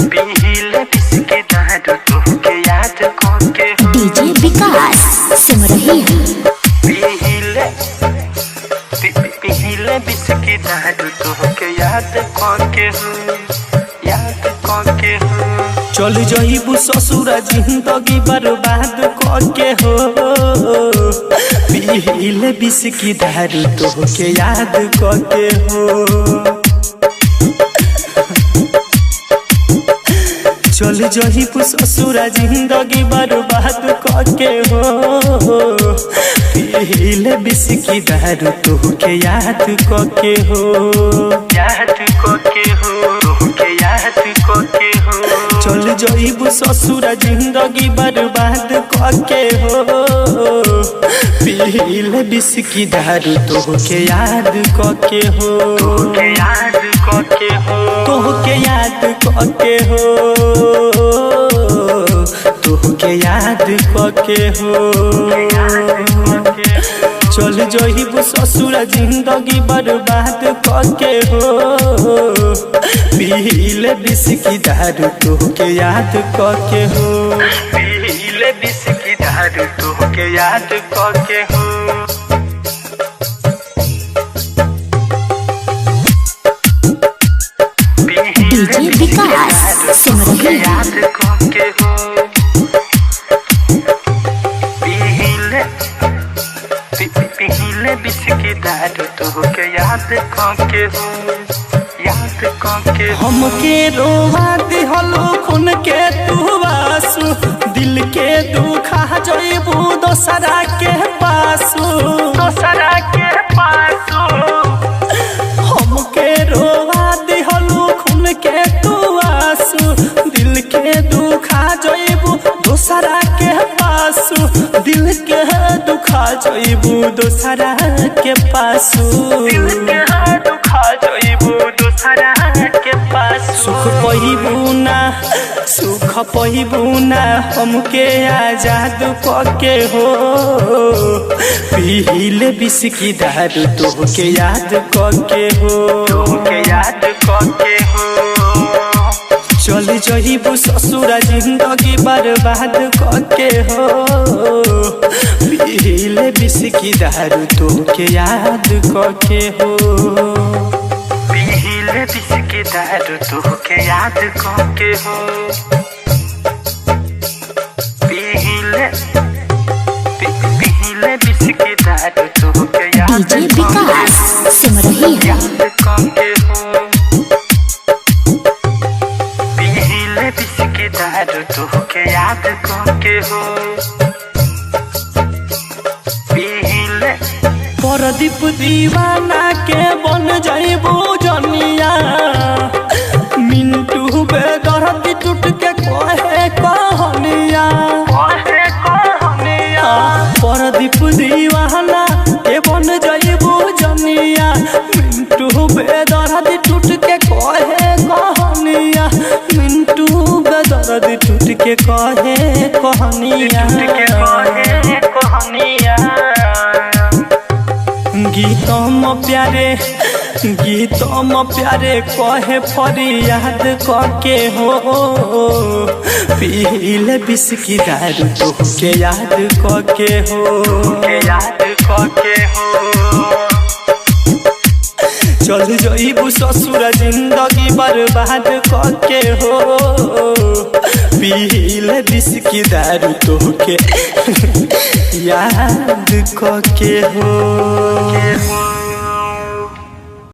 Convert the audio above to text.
पीले बिस्के दारू तोहके याद करके हो। डीजे विकास सिमरही पीले बिस्के दारू तोहके याद करके हो, याद करके हो। चल जइबू ससुरा जिंदगी बर्बाद करके हो। पीले बिस्की दारू तोहके याद करके हो। चल जइबू ससुरा जिंदगी बर्बाद करके हो। पीले बिस्की दारू तोहके याद करके हो, याद करके हो, तोहके याद करके हो। चल जइबू ससुरा जिंदगी बर्बाद करके हो। पीले बिस्की दारू तोहके याद करके हो, तोहके याद करके हो, तोहके याद करके हो, तोहके याद करके हो। चल जइबू ससुरा जिंदगी बर्बाद करके हो। पीले बिस्की दारू तोहके याद करके हो। पीले बिस्की दारू तोहके याद करके हो। डीजे विकास सिमरही याद करके हो। पीले बिस्की दारू तोहके याद करके हो, याद करके हो। हमके रोवा दिहलो खून के तू आंसू, दिल के दुखा जइबू दोसरा के पासू, दोसरा के पासू। हमके रोवा दिहलो खून के तू आंसू, दिल के दुखा जइबू दोसरा के पासू, दिल के दुखा जइबू दोसरा के पासू, दिल के दुखा जइबू दोसरा के पासू। सुख पहिबू ना, सुख पहिबू ना हमके आजाद करके हो। पीले बिस्की दारू तोहके याद करके हो, तोहके याद करके हो। चल जइबू ससुरा जिंदगी बर्बाद करके हो। पीले बिस्की दारू तोहके याद करके हो। पीले बिस्की दारू तोहके याद करके हो। पीले बिस्की दारू तोहके याद डीजे विकास सिमरही याद करके हो। पीले बिस्की दारू तोहके याद करके हो। पीले प्रदीप दीवाना के बन जइबू जनिया, मिंटू बेदर्दी टूट के कहे कहानिया, कहे कहानिया। प्रदीप दीवाना के बन जइबू जनिया, मिंटू बेदर्दी टूट के कहे कहानिया, मिंटू बेदर्दी टूट के कहे कहानिया, के कहे कहानिया। गीतम प्यारे, गीतम प्यारे कहे फरियाद करके हो। पीले बिस्की दारू तोहके याद करके हो, याद करके हो। चल जइबू ससुरा जिंदगी बर्बाद करके हो। पीले बिस्की दारू तोहके याद करके हो।